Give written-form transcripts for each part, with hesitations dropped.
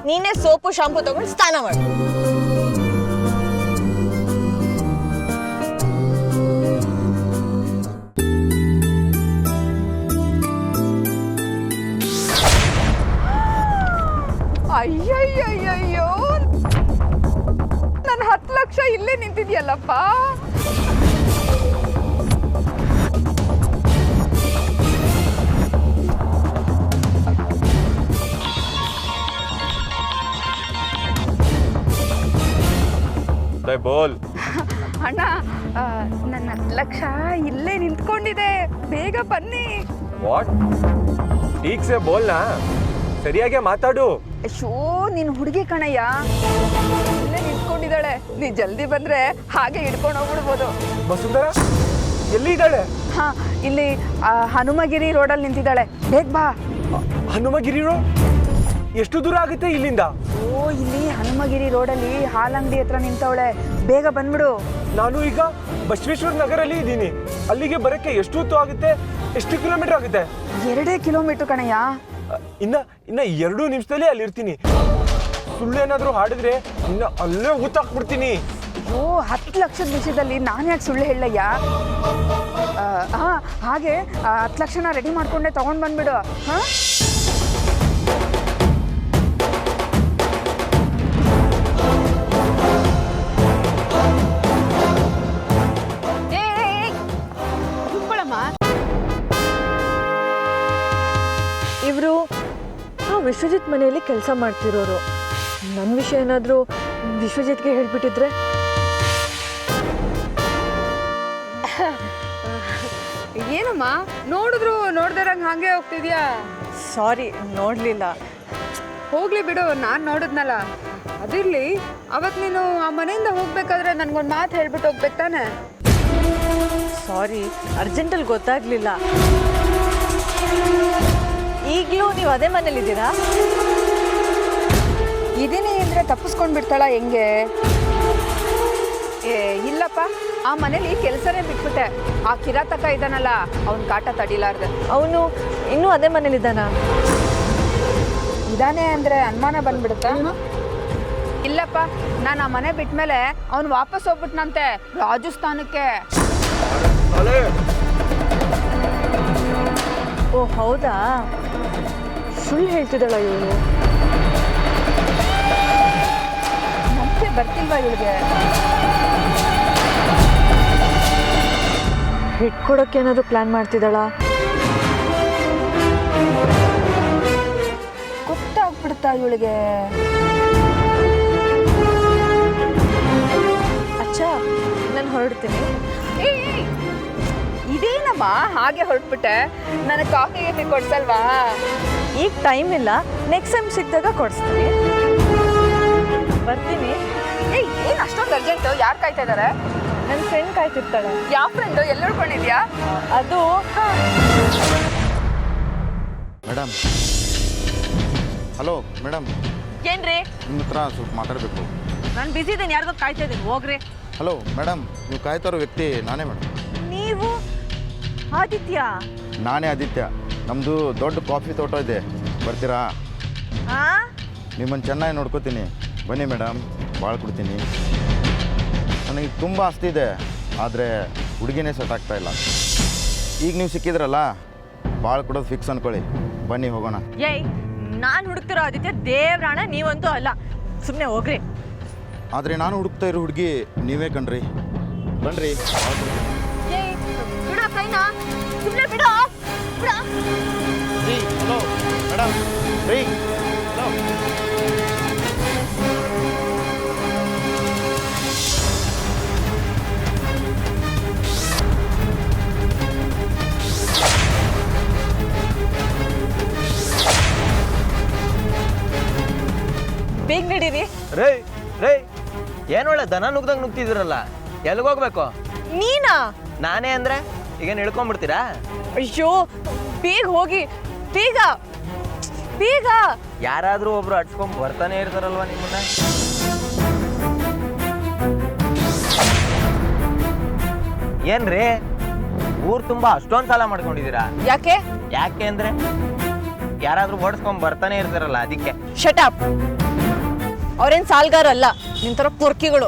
ನೀನೇ soap shampoo ತಗೊಂಡು ಸ್ನಾನ ಮಾಡು. ಅಯ್ಯಯ್ಯಯ್ಯಯ್ಯೋ, ನನ್ನ 10 ಲಕ್ಷ ಇಲ್ಲೇ ನಿಂತಿದ್ಯಲ್ಲಪ್ಪ. ಬೋಲ್ ಅಣ್ಣ, ನನ್ನ 10 ಲಕ್ಷ ಇಲ್ಲೇ ನಿಂತ್ಕೊಂಡಿದೆ, ಬೇಗ ಬನ್ನಿ. ವಾಟ್? ಟೀಕ್ ಸೆ ಬೋಲ್ನಾ, ಸರಿಯಾಗಿ ಮಾತಾಡು. ಅಯ್ಯೋ, ನಿನ್ ಹುಡುಗಿ ಕಣಯ್ಯ, ಇಲ್ಲೇ ನಿಂತ್ಕೊಂಡಿದ್ದಾಳೆ. ನೀ ಜಲ್ದಿ ಬಂದ್ರೆ ಹಾಗೆ ಹಿಡ್ಕೊಂಡು ಹೋಗ್ಬಿಡ್ಬೋದು. ವಸುಂಧರ ಎಲ್ಲಿ ಇದ್ದಾಳೆ? ಹಾ, ಇಲ್ಲಿ ಹನುಮಗಿರಿ ರೋಡಲ್ಲಿ ನಿಂತಿದ್ದಾಳೆ. ಬೇಗ ಬಾ. ಹನುಮಗಿರಿ ರೋಡ್ ಎಷ್ಟು ದೂರ ಆಗುತ್ತೆ ಇಲ್ಲಿಂದ? ಓ, ಇಲ್ಲಿ ಹನುಮಗಿರಿ ರೋಡಲ್ಲಿ ಹಾಲಂಗಡಿ ಹತ್ರ ನಿಂತವಳೆ. ಬೇಗ ಬಂದ್ಬಿಡು. ನಾನು ಈಗ ಬಸವೇಶ್ವರ ನಗರಲ್ಲಿ ಇದ್ದೀನಿ. ಅಲ್ಲಿಗೆ ಬರಕ್ಕೆ ಎಷ್ಟು ಹೊತ್ತು ಆಗುತ್ತೆ? ಎಷ್ಟು ಕಿಲೋಮೀಟರ್ ಆಗುತ್ತೆ? 2 ಕಿಲೋಮೀಟರ್ ಕಣಯ್ಯ. ಇನ್ನ 2 ನಿಮಿಷದಲ್ಲಿ ಅಲ್ಲಿ ಇರ್ತೀನಿ. ಸುಳ್ಳು ಏನಾದ್ರು ಹಾಡಿದ್ರೆ ಇನ್ನ ಅಲ್ಲೇ ಊತಾಕ್ಬಿಡ್ತೀನಿ. ಓ, 10 ಲಕ್ಷದ ವಿಷಯದಲ್ಲಿ ನಾನು ಯಾಕೆ ಸುಳ್ಳು ಹೇಳಯ್ಯ? ಹಾಗೆ 10 ಲಕ್ಷನ ರೆಡಿ ಮಾಡ್ಕೊಂಡೆ ತಗೊಂಡ್ ಬಂದ್ಬಿಡು. ಹಾ, ಇವರು ವಿಶ್ವಜಿತ್ ಮನೆಯಲ್ಲಿ ಕೆಲಸ ಮಾಡ್ತಿರೋರು. ನನ್ನ ವಿಷಯ ಏನಾದರೂ ವಿಶ್ವಜಿತ್ಗೆ ಹೇಳ್ಬಿಟ್ಟಿದ್ರೆ? ಏನಮ್ಮ ನೋಡಿದ್ರು ನೋಡ್ದಿರಂಗೆ ಹಾಗೆ ಹೋಗ್ತಿದ್ಯಾ? ಸಾರಿ, ನೋಡಲಿಲ್ಲ. ಹೋಗ್ಲಿ ಬಿಡು, ನಾನು ನೋಡಿದ್ನಲ್ಲ. ಅದಿರ್ಲಿ, ಅವತ್ತು ನೀನು ಆ ಮನೆಯಿಂದ ಹೋಗ್ಬೇಕಾದ್ರೆ ನನ್ಗೊಂದು ಮಾತು ಹೇಳ್ಬಿಟ್ಟು ಹೋಗ್ಬೇಕು ತಾನೆ? ಸಾರಿ, ಅರ್ಜೆಂಟಲ್ಲಿ ಗೊತ್ತಾಗ್ಲಿಲ್ಲ. ಈಗಲೂ ನೀವು ಅದೇ ಮನೇಲಿದ್ದೀರಾ? ಇದೀನಿ ಅಂದರೆ ತಪ್ಪಿಸ್ಕೊಂಡು ಬಿಡ್ತಾಳ ಹೆಂಗೆ? ಇಲ್ಲಪ್ಪ, ಆ ಮನೇಲಿ ಕೆಲಸನೇ ಬಿಟ್ಬಿಟ್ಟೆ. ಆ ಕಿರಾತಕ ಇದ್ದಾನಲ್ಲ, ಅವನ ಕಾಟ ತಡಿಲಾರ್ದೆ. ಅವನು ಇನ್ನೂ ಅದೇ ಮನೇಲಿದ್ದಾನ? ಇದಾನೆ ಅಂದರೆ ಅನುಮಾನ ಬಂದ್ಬಿಡುತ್ತಾ? ಇಲ್ಲಪ್ಪ, ನಾನು ಆ ಮನೆ ಬಿಟ್ಮೇಲೆ ಅವನು ವಾಪಸ್ ಹೋಗ್ಬಿಟ್ನಂತೆ ರಾಜಸ್ಥಾನಕ್ಕೆ. ಓ ಹೌದಾ? ಸುಳ್ಳು ಹೇಳ್ತಿದ್ದಾಳ ಇವಳು? ಮತ್ತೆ ಬರ್ತಿಲ್ವಾ ಇವಳಿಗೆ? ಹಿಡ್ಕೊಡಕ್ಕೆ ಏನಾದರೂ ಪ್ಲಾನ್ ಮಾಡ್ತಿದ್ದಾಳ? ಗೊತ್ತಾಗ್ಬಿಡುತ್ತಾ ಇವಳಿಗೆ? ಅಚ್ಚಾ, ನಾನು ಹೊರಡ್ತೀನಿ. ಇದೇನಮ್ಮ ಹಾಗೆ ಹೊರಟ್ಬಿಟ್ಟೆ? ನನಗೆ ಕಾಫಿ ಗೀಫಿ ಕೊಡ್ಸಲ್ವಾ? ಈಗ ಟೈಮ್ ಇಲ್ಲ, ನೆಕ್ಸ್ಟ್ ಟೈಮ್ ಸಿಕ್ಕಿದಾಗ ಕೊಡಿಸ್ತೀನಿ. ಬರ್ತೀನಿ. ಏನು ಅಷ್ಟೊಂದು ಅರ್ಜೆಂಟು? ಯಾರು ಕಾಯ್ತಾ ಇದ್ದಾರೆ? ನನ್ನ ಫ್ರೆಂಡ್ ಕಾಯ್ತಿರ್ತಾಳೆ. ಯಾವ ಫ್ರೆಂಡು? ಎಲ್ಲಿ ಹುಡ್ಕೊಂಡಿದ್ಯಾ? ಅದು ಮೇಡಮ್. Hello madam. ಏನ್ರಿ? ನಿಮ್ಮ ಹತ್ರ ಸ್ವಲ್ಪ ಮಾತಾಡಬೇಕು. ನಾನು ಬಿಸಿ ಇದ್ದೀನಿ, ಯಾರಿಗೋ ಕಾಯ್ತಾ ಇದ್ದೀನಿ, ಹೋಗ್ರಿ. ಹಲೋ ಮೇಡಮ್, ನೀವು ಕಾಯ್ತಾ ಇರೋ ವ್ಯಕ್ತಿ ನಾನೇ ಮೇಡಮ್. ನೀವು ಆದಿತ್ಯ? ನಾನೇ ಆದಿತ್ಯ. ನಮ್ಮದು ದೊಡ್ಡ ಕಾಫಿ ತೋಟ ಇದೆ, ಬರ್ತೀರಾ? ಹಾಂ, ನಿಮ್ಮನ್ನು ಚೆನ್ನಾಗಿ ನೋಡ್ಕೋತೀನಿ, ಬನ್ನಿ ಮೇಡಮ್. ಭಾಳ ಕೊಡ್ತೀನಿ. ನನಗೆ ತುಂಬ ಆಸ್ತಿ ಇದೆ, ಆದರೆ ಹುಡುಗಿನೇ ಸೆಟ್ ಆಗ್ತಾಯಿಲ್ಲ. ಈಗ ನೀವು ಸಿಕ್ಕಿದ್ರಲ್ಲ, ಭಾಳ ಕೊಡೋದು ಫಿಕ್ಸ್ ಅಂದ್ಕೊಳ್ಳಿ. ಬನ್ನಿ ಹೋಗೋಣ. ಏಯ್, ನಾನು ಹುಡುಕ್ತಿರೋ ಆದಿತ್ಯ ದೇವ್ರಾಣ, ನೀವಂತೂ ಅಲ್ಲ. ಸುಮ್ಮನೆ ಹೋಗ್ರಿ. ಆದರೆ ನಾನು ಹುಡುಕ್ತಾ ಇರೋ ಹುಡುಗಿ ನೀವೇ ಕಣ್ರಿ. ಬನ್ನಿರಿ. ಏಯ್, ಬಿಡ ಕೈನಾ, ಸುಮ್ಮನೆ ಬಿಡ. Hello madam. ರೀ ಹಲೋ. ಬೇಗ ನಡೀರಿ. ರೇ ರೇ, ಏನೊಳ್ಳೆ ದನ ನುಗ್ದಂಗೆ ನುಗ್ತಿದ್ದೀರಲ್ಲ, ಎಲ್ಲಿಗೋಗ್ಬೇಕು? ನೀನಾ? ನಾನೇ ಅಂದ್ರೆ ಈಗೇನು ಇಳ್ಕೊಂಡ್ಬಿಡ್ತೀರಾ? ಅಯ್ಯೋ, ಬೇಗ ಹೋಗಿ, ಬೇಗ ಬೇಗ. ಯಾರಾದರೂ ಒಬ್ರು ಅಟ್ಸ್ಕೊಂಡ್ ಬರ್ತಾನೆ ಇರ್ತಾರಲ್ವ ನಿಮ್ಮನ್ನ. ಏನ್ರಿ ಊರ್ ತುಂಬಾ ಅಷ್ಟೊಂದು ಸಾಲ ಮಾಡ್ಕೊಂಡಿದ್ದೀರಾ? ಯಾಕೆ? ಯಾಕೆ ಅಂದ್ರೆ ಯಾರಾದ್ರೂ ಓಡಿಸ್ಕೊಂಡ್ ಬರ್ತಾನೆ ಇರ್ತಾರಲ್ಲ, ಅದಕ್ಕೆ. Shut up. ಅವ್ರೇನ್ ಸಾಲ್ಗಾರ ಅಲ್ಲ ನಿನ್ ತರ ಪೊರ್ಕಿಗಳು.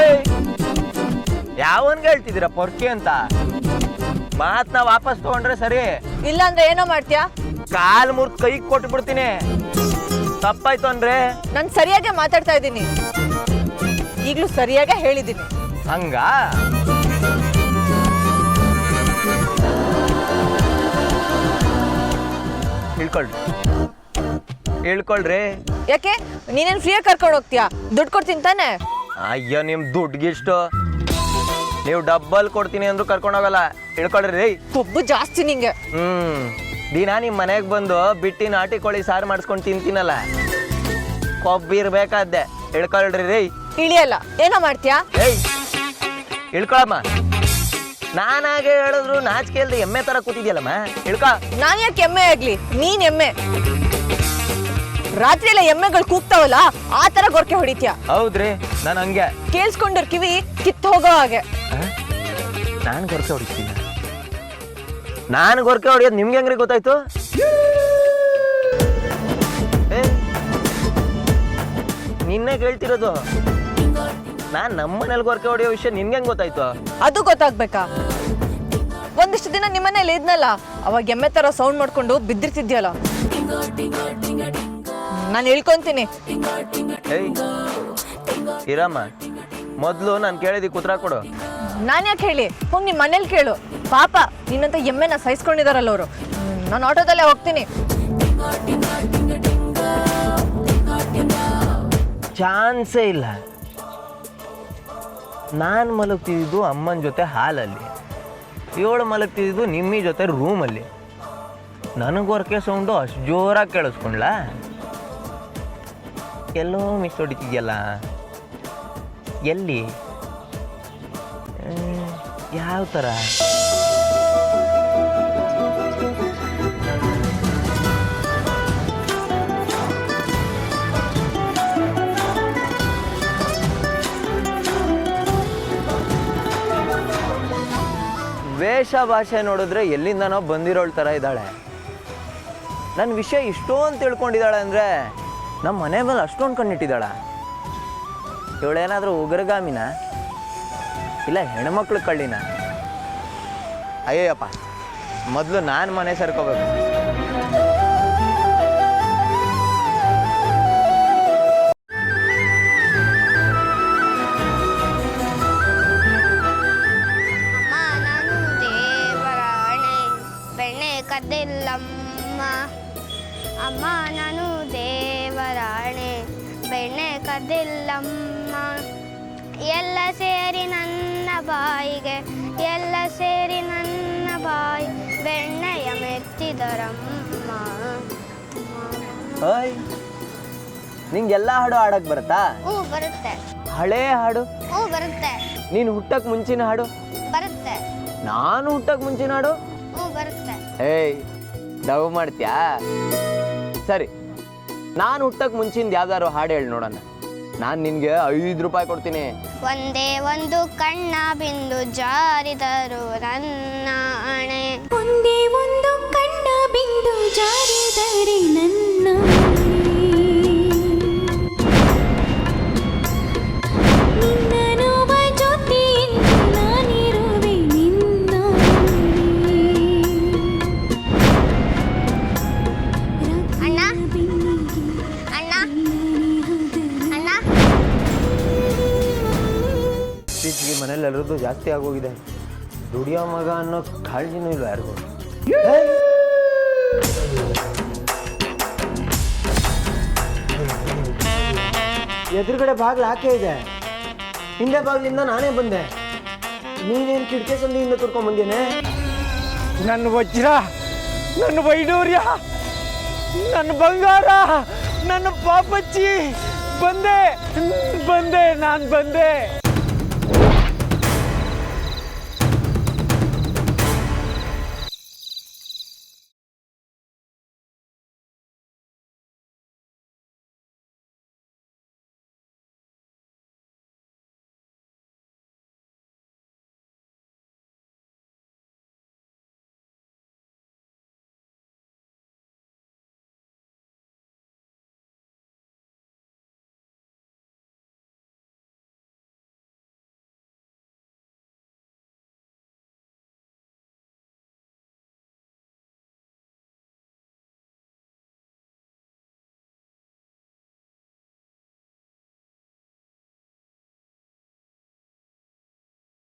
ಏಯ್ ಯಾವನ್ಗೆ ಹೇಳ್ತಿದ್ದೀರಾ ಪೊರ್ಕಿ ಅಂತ? ಮಾತ್ನ ವಾಪಸ್ ತಗೊಂಡ್ರೆ ಸರಿ, ಇಲ್ಲ ಅಂದ್ರೆ ಏನೋ ಮಾಡ್ತೀಯಾ? ಕಾಲ್ ಮುರ್ದ್ ಕೈಗೆ ಕೊಟ್ಟು ಬಿಡ್ತೀನಿ. ತಪ್ಪಾಯ್ತು ಅಂದ್ರೆ ನಾನ್ ಸರಿಯಾಗಿ ಮಾತಾಡ್ತಾ ಇದ್ದೀನಿ, ಈಗ್ಲೂ ಸರಿಯಾಗಿ ಹೇಳಿದ್ದೀನಿ. ಹಂಗ ಹೇಳ್ಕೊಳ್ರಿ. ಯಾಕೆ ನೀನೇನ್ ಫ್ರೀಯಾಗಿ ಕರ್ಕೊಂಡು ಹೋಗ್ತೀಯಾ? ದುಡ್ಡು ಕೊಡ್ತೀನಿ ತಾನೆ? ಅಯ್ಯೋ ನಿಮ್ ದುಡ್ಗಿಷ್ಟು, ನೀವು ಡಬ್ಬಲ್ ಕೊಡ್ತೀನಿ ಅಂದ್ರೂ ಕರ್ಕೊಂಡು ಹೋಗಲ್ಲ. ಹೇಳ್ಕೊಳ್ರಿ ರೀ. ಕೊಬ್ಬು ಜಾಸ್ತಿ ನಿಂಗೆ. ದಿನ ನಿಮ್ ಮನೆಗೆ ಬಂದು ಬಿಟ್ಟಿ ನಾಟಿ ಕೋಳಿ ಸಾರು ಮಾಡಿಸ್ಕೊಂಡು ತಿಂತೀನಲ್ಲ, ಕೊಬ್ಬಿರ್ಬೇಕಾದ್ದೆ. ಹೇಳ್ಕೊಳ್ರಿ ರೀ. ಇಳಿಯಲ್ಲ, ಏನೋ ಮಾಡ್ತೀಯಾ? ಏಯ್ ಇಳ್ಕೊಳಮ್ಮ. ನಾನಾಗೆ ಹೇಳಿದ್ರು ನಾಚಿಕೆ ಇಲ್ದೆ ಎಮ್ಮೆ ತರ ಕೂತಿದ್ಯಲ್ಲಮ್ಮ, ಇಳ್ಕೊ. ನಾನ್ ಯಾಕೆ ಎಮ್ಮೆ ಆಗ್ಲಿ? ನೀನ್ ಎಮ್ಮೆ. ರಾತ್ರಿ ಎಲ್ಲ ಎಮ್ಮೆಗಳು ಕೂಗ್ತಾವಲ್ಲ, ಆ ತರ ಗೊರ್ಕೆ ಹೊಡಿತೀಯ. ಹೌದ್ರಿ, ನಾನು ಹಂಗೆ ಕೇಳಿಸ್ಕೊಂಡ್ರ ಕಿವಿ ಕಿತ್ತು ಹೋಗೋ ಹಾಗೆ. ನಾನು ಗೊರ್ಕೆ ಹೊಡಿತೀನಿ. ನಾನು ಗೊರ್ಕೆ ಹೊಡಿಯೋದು ನಿಮ್ಗೆ ಹೆಂಗ್ರಿ ಗೊತ್ತಾಯ್ತು? ನಿನ್ನೆ ಕೇಳ್ತಿರೋದು. ನಾನ್ ನಮ್ಮನೇಲಿ ಗೊರ್ಕೆ ಹೊಡಿಯೋ ವಿಷಯ ನಿನ್ಗೆ ಹೆಂಗ್ ಗೊತ್ತಾಯ್ತು? ಅದು ಗೊತ್ತಾಗ್ಬೇಕಾ? ಒಂದಿಷ್ಟು ದಿನ ನಿಮ್ಮನೇಲಿ ಇದ್ನಲ್ಲ, ಅವಾಗ ಎಮ್ಮೆ ತರ ಸೌಂಡ್ ಮಾಡ್ಕೊಂಡು ಬಿದ್ದಿರ್ತಿದ್ಯಲ್ಲ. ನಾನು ಹೇಳ್ಕೊಂತೀನಿ. ಏಯ್ ಇರಮ್ಮ, ಮೊದ್ಲು ನಾನು ಕೇಳಿದಿ ಕುತ್ರ ಕೊಡು. ನಾನ್ ಯಾಕೆ ಹೇಳಿ? ಹೋಗಿ ನಿಮ್ ಮನೇಲಿ ಕೇಳು. ಪಾಪ ನಿನ್ನಂತ ಎಮ್ಮೆನ ಸಹಿಸ್ಕೊಂಡಿದಾರಲ್ಲ ಅವರು. ನಾನು ಆಟೋದಲ್ಲೇ ಹೋಗ್ತೀನಿ. ಚಾನ್ಸೇ ಇಲ್ಲ. ನಾನು ಮಲಗ್ತಿದ್ದು ಅಮ್ಮನ ಜೊತೆ ಹಾಲಲ್ಲಿ, ಇವಳು ಮಲಗ್ತಿದ್ದು ನಿಮ್ಮಿ ಜೊತೆ ರೂಮಲ್ಲಿ. ನನಗೆ ಹೊರಕೆ ಸೌಂಡು ಅಷ್ಟು ಜೋರಾಗಿ ಕೇಳಿಸ್ಕೊಂಡ್ಲ? ಎಲ್ಲೋ ಮಿಸ್ ಹೊಡಿತಿದ್ಯಲ್ಲ. ಎಲ್ಲಿ? ಯಾವ ಥರ? ವೇಷ ಭಾಷೆ ನೋಡಿದ್ರೆ ಎಲ್ಲಿಂದನೋ ಬಂದಿರೋಳ ಥರ ಇದ್ದಾಳೆ. ನನ್ನ ವಿಷಯ ಇಷ್ಟೊಂದು ತಿಳ್ಕೊಂಡಿದ್ದಾಳೆ ಅಂದರೆ ನಮ್ಮ ಮನೆ ಮೇಲೆ ಅಷ್ಟೊಂದು ಕಣ್ಣಿಟ್ಟಿದ್ದಾಳ. ಇವಳೇನಾದರೂ ಉಗ್ರಗಾಮಿನ ಇಲ್ಲ ಹೆಣ್ಮಕ್ಳು ಕಳ್ಳಿನ? ಅಯ್ಯಪ್ಪ, ಮೊದಲು ನಾನು ಮನೆ ಸೇರ್ಕೋಬೇಕು. ಕದ್ದಿಲ್ಲಮ್ಮ ಅಮ್ಮ, ನಾನು ದೇವರಾಣೆ ಬೆಣ್ಣೆ ಕದ್ದಿಲ್ಲಮ್ಮ. ಎಲ್ಲ ಸೇರಿ ನನ್ನ ಬಾಯಿಗೆ, ಎಲ್ಲ ಸೇರಿ ನನ್ನ ಬಾಯಿ ಬೆಣ್ಣೆಯ ಮೆತ್ತಿದರಮ್ಮ. ಓಯ್, ನಿಂಗೆಲ್ಲ ಹಾಡು ಹಾಡಕ್ ಬರುತ್ತಾ? ಬರುತ್ತೆ. ಹಳೇ ಹಾಡು? ಬರುತ್ತೆ. ನೀನು ಹುಟ್ಟಕ್ ಮುಂಚಿನ ಹಾಡು? ಬರುತ್ತೆ. ನಾನು ಹುಟ್ಟಕ್ ಮುಂಚಿನ ಹಾಡು? ಬರುತ್ತೆ. ಏಯ್, ಡವ್ ಮಾಡ್ತೀಯಾ? ಸರಿ, ನಾನು ಹುಟ್ಟಕ್ ಮುಂಚಿಂದ ಯಾವ್ದಾರು ಹಾಡು ಹೇಳಿ ನೋಡೋಣ. ನಾನು ನಿನ್ಗೆ 5 ರೂಪಾಯಿ ಕೊಡ್ತೀನಿ. ಒಂದೇ ಒಂದು ಕಣ್ಣ ಬಿಂದು ಜಾರಿದರು ನನ್ನ ಆಣೆ. ಒಂದೇ ಒಂದು ಕಣ್ಣ ಬಿಂದು ಜಾರಿದರೆ ನನ್ನ ನಿನ್ನ ನೋವ ಜೊತೆಯಿಂದ ನಾನಿರುವೆ ನಿನ್ನ. ಅಣ್ಣ ಅಣ್ಣ ಅಣ್ಣ, ಇತ್ತೀಚೆಗೆ ಮನೇಲಿ ಎಲ್ಲರದ್ದು ಜಾಸ್ತಿ ಆಗೋಗಿದೆ. ದುಡಿಯೋ ಮಗ ಅನ್ನೋ ಕಾಳಜಿನೂ ಇಲ್ಲ ಯಾರಿಗೂ. ಎದುರುಗಡೆ ಬಾಗಿಲು ಹಾಕೇ ಇದೆ, ಹಿಂದೆ ಬಾಗಿಲಿಂದ ನಾನೇ ಬಂದೆ. ನೀನೇನು ಕಿಟಕಿ ಸಂದಿಯಿಂದ ಕರ್ಕೊಂಡ್ ಬಂದೇನೆ? ನನ್ನ ವಜ್ರ, ನನ್ನ ವೈಡೂರ್ಯ, ನನ್ನ ಬಂಗಾರ, ನನ್ನ ಪಾಪಚ್ಚಿ, ಬಂದೆ ಬಂದೆ, ನಾನು ಬಂದೆ.